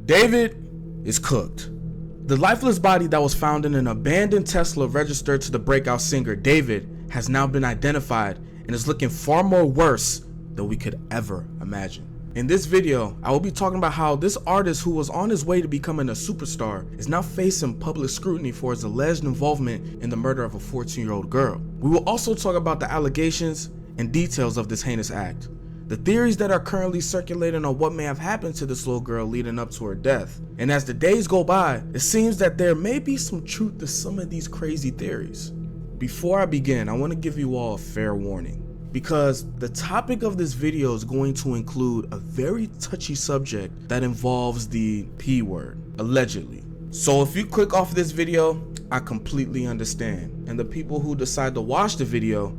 David is cooked. The lifeless body that was found in an abandoned Tesla registered to the breakout singer David has now been identified and is looking far more worse than we could ever imagine. In this video, I will be talking about how this artist who was on his way to becoming a superstar is now facing public scrutiny for his alleged involvement in the murder of a 14-year-old girl. We will also talk about the allegations and details of this heinous act, the theories that are currently circulating on what may have happened to this little girl leading up to her death. And as the days go by, it seems that there may be some truth to some of these crazy theories. Before I begin, I want to give you all a fair warning, because the topic of this video is going to include a very touchy subject that involves the P word, allegedly. So if you click off this video, I completely understand. And the people who decide to watch the video,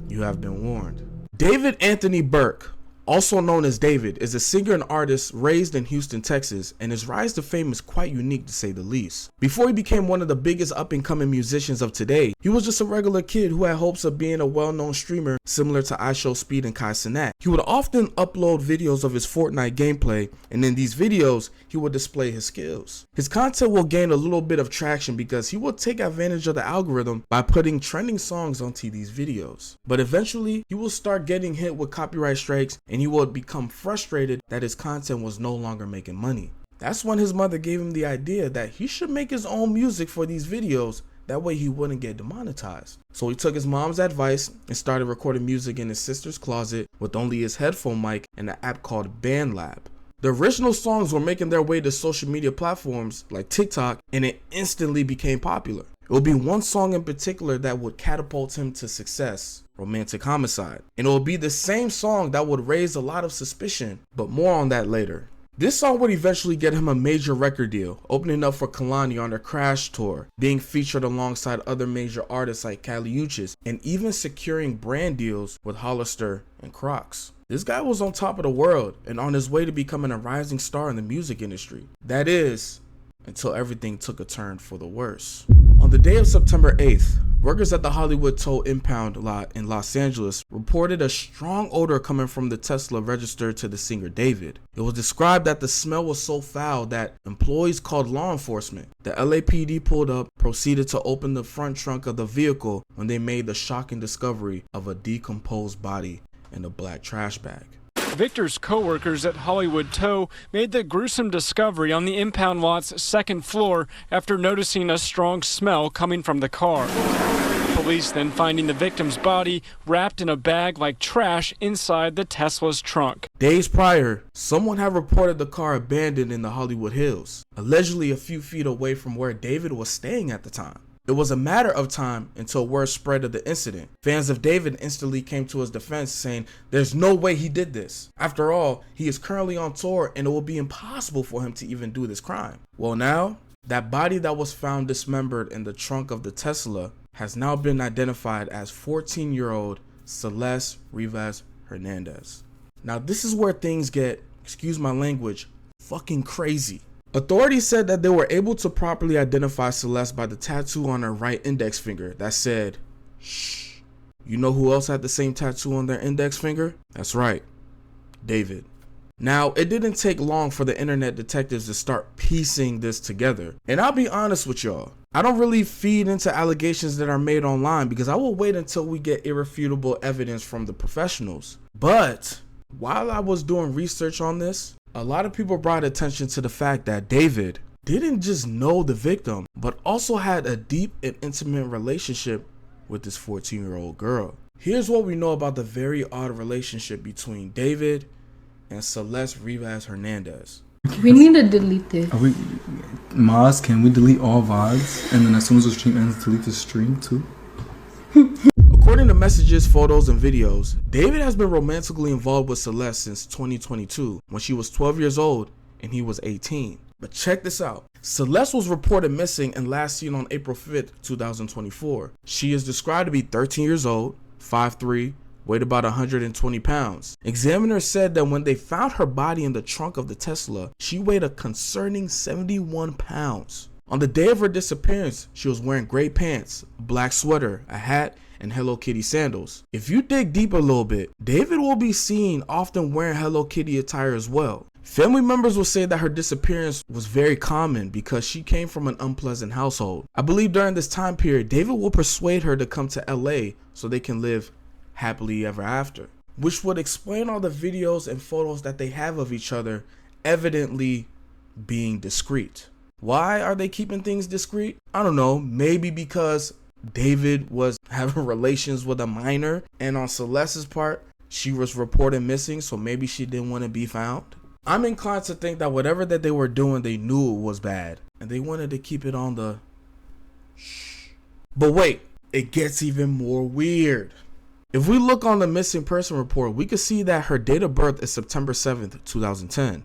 you have been warned. David Anthony Burke, also known as David, is a singer and artist raised in Houston, Texas, and his rise to fame is quite unique to say the least. Before he became one of the biggest up-and-coming musicians of today, he was just a regular kid who had hopes of being a well-known streamer similar to iShowSpeed and Kai Cenat. He would often upload videos of his Fortnite gameplay, and in these videos, he would display his skills. His content will gain a little bit of traction because he will take advantage of the algorithm by putting trending songs onto these videos. But eventually, he will start getting hit with copyright strikes, and he would become frustrated that his content was no longer making money. That's when his mother gave him the idea that he should make his own music for these videos, that way he wouldn't get demonetized. So he took his mom's advice and started recording music in his sister's closet with only his headphone mic and an app called BandLab. The original songs were making their way to social media platforms like TikTok, and it instantly became popular. It would be one song in particular that would catapult him to success: Romantic Homicide. And it would be the same song that would raise a lot of suspicion, but more on that later. This song would eventually get him a major record deal, opening up for Kalani on their Crash tour, being featured alongside other major artists like Kali Uchis, and even securing brand deals with Hollister and Crocs. This guy was on top of the world and on his way to becoming a rising star in the music industry. That is, until everything took a turn for the worse. On the day of September 8th, workers at the Hollywood Toll impound lot in Los Angeles reported a strong odor coming from the Tesla registered to the singer David. It was described that the smell was so foul that employees called law enforcement. The LAPD pulled up, proceeded to open the front trunk of the vehicle when they made the shocking discovery of a decomposed body in a black trash bag. Victor's co-workers at Hollywood Tow made the gruesome discovery on the impound lot's second floor after noticing a strong smell coming from the car. Police then finding the victim's body wrapped in a bag like trash inside the Tesla's trunk. Days prior, someone had reported the car abandoned in the Hollywood Hills, allegedly a few feet away from where David was staying at the time. It was a matter of time until word spread of the incident. Fans of David instantly came to his defense, saying there's no way he did this. After all, he is currently on tour and it will be impossible for him to even do this crime. Well, now, that body that was found dismembered in the trunk of the Tesla has now been identified as 14-year-old Celeste RIVAS Hernandez. Now, this is where things get, excuse my language, fucking crazy. Authorities said that they were able to properly identify Celeste by the tattoo on her right index finger that said, "Shh." You know who else had the same tattoo on their index finger? That's right, David. Now, it didn't take long for the internet detectives to start piecing this together. And I'll be honest with y'all, I don't really feed into allegations that are made online because I will wait until we get irrefutable evidence from the professionals. But while I was doing research on this, a lot of people brought attention to the fact that David didn't just know the victim, but also had a deep and intimate relationship with this 14-year-old girl. Here's what we know about the very odd relationship between David and Celeste RIVAS Hernandez. We need to delete this. Maz, can we delete all VODs? And then as soon as the stream ends, delete the stream too? According to messages, photos, and videos, David has been romantically involved with Celeste since 2022, when she was 12 years old and he was 18. But check this out. Celeste was reported missing and last seen on April 5th, 2024. She is described to be 13 years old, 5'3", weighed about 120 pounds. Examiners said that when they found her body in the trunk of the Tesla, she weighed a concerning 71 pounds. On the day of her disappearance, she was wearing gray pants, a black sweater, a hat, and Hello Kitty sandals. If you dig deep a little bit, David will be seen often wearing Hello Kitty attire as well. Family members will say that her disappearance was very common because she came from an unpleasant household. I believe during this time period, David will persuade her to come to LA so they can live happily ever after, which would explain all the videos and photos that they have of each other evidently being discreet. Why are they keeping things discreet? I don't know, maybe because David was having relations with a minor, and on Celeste's part, she was reported missing, so maybe she didn't want to be found. I'm inclined to think that whatever that they were doing, they knew it was bad, and they wanted to keep it on the shh. But wait, it gets even more weird. If we look on the missing person report, we can see that her date of birth is September 7th, 2010.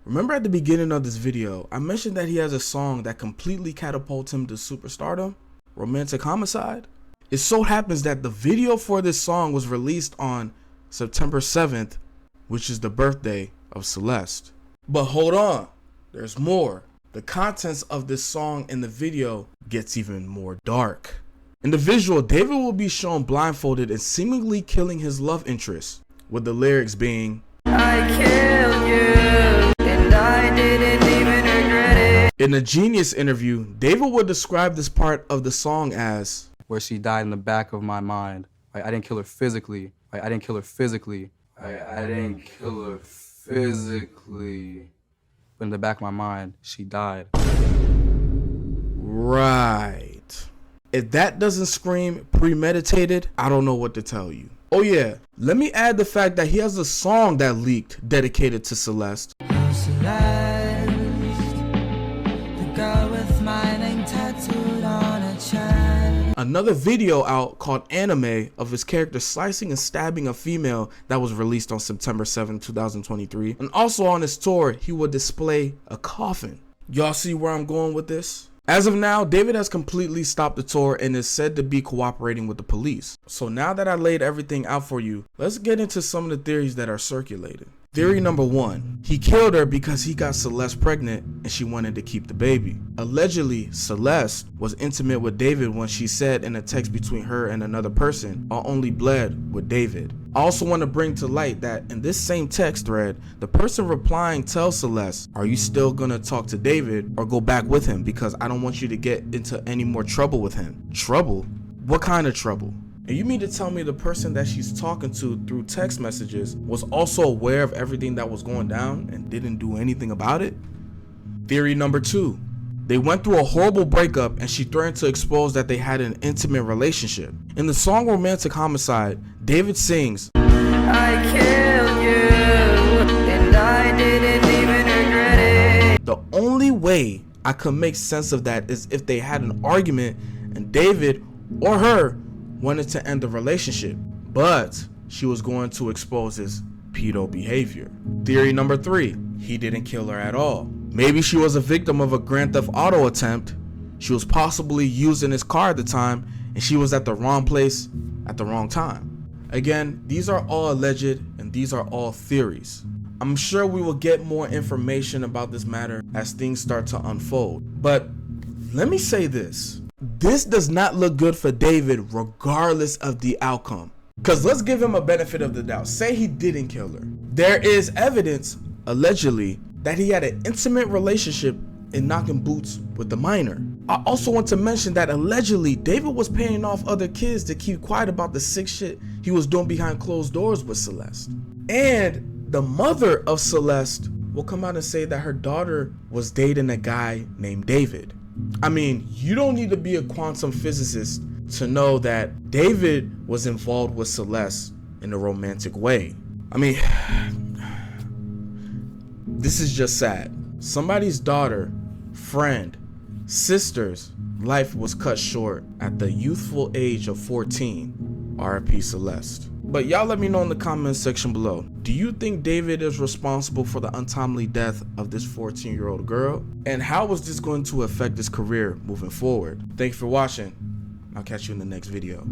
Remember at the beginning of this video, I mentioned that he has a song that completely catapults him to superstardom? Romantic Homicide? It so happens that the video for this song was released on September 7th, which is the birthday of Celeste. But hold on, there's more. The contents of this song in the video gets even more dark. In the visual, David will be shown blindfolded and seemingly killing his love interest, with the lyrics being, "I killed you, and I didn't even regret it." In a Genius interview, David would describe this part of the song as, "Where she died in the back of my mind. I didn't kill her physically. I didn't kill her physically. I didn't kill her physically. But in the back of my mind, she died." Right. If that doesn't scream premeditated, I don't know what to tell you. Oh yeah, let me add the fact that he has a song that leaked dedicated to Celeste. Celeste, the girl with my name tattooed on her chest. Another video out called Anime of his character slicing and stabbing a female that was released on September 7, 2023. And also on his tour, he would display a coffin. Y'all see where I'm going with this? As of now, David has completely stopped the tour and is said to be cooperating with the police. So now that I laid everything out for you, let's get into some of the theories that are circulating. Theory number 1, he killed her because he got Celeste pregnant and she wanted to keep the baby. Allegedly, Celeste was intimate with David when she said in a text between her and another person, "I only bled with David." I also want to bring to light that in this same text thread, the person replying tells Celeste, "Are you still gonna talk to David or go back with him, because I don't want you to get into any more trouble with him." Trouble? What kind of trouble? And you mean to tell me the person that she's talking to through text messages was also aware of everything that was going down and didn't do anything about it? Theory number 2. They went through a horrible breakup and she threatened to expose that they had an intimate relationship. In the song Romantic Homicide, David sings, "I killed you, and I didn't even regret it." The only way I could make sense of that is if they had an argument and David or her wanted to end the relationship, but she was going to expose his pedo behavior. Theory number 3, he didn't kill her at all. Maybe she was a victim of a Grand Theft Auto attempt. She was possibly using his car at the time and she was at the wrong place at the wrong time. Again, these are all alleged and these are all theories. I'm sure we will get more information about this matter as things start to unfold. But let me say this. This does not look good for David regardless of the outcome. Because let's give him a benefit of the doubt. Say he didn't kill her. There is evidence, allegedly, that he had an intimate relationship in knocking boots with the minor. I also want to mention that allegedly David was paying off other kids to keep quiet about the sick shit he was doing behind closed doors with Celeste. And the mother of Celeste will come out and say that her daughter was dating a guy named David. I mean, you don't need to be a quantum physicist to know that David was involved with Celeste in a romantic way. I mean, this is just sad. Somebody's daughter, friend, sister's life was cut short at the youthful age of 14. R.I.P. Celeste. But y'all let me know in the comments section below. Do you think David is responsible for the untimely death of this 14-year-old girl? And how was this going to affect his career moving forward? Thanks for watching. I'll catch you in the next video.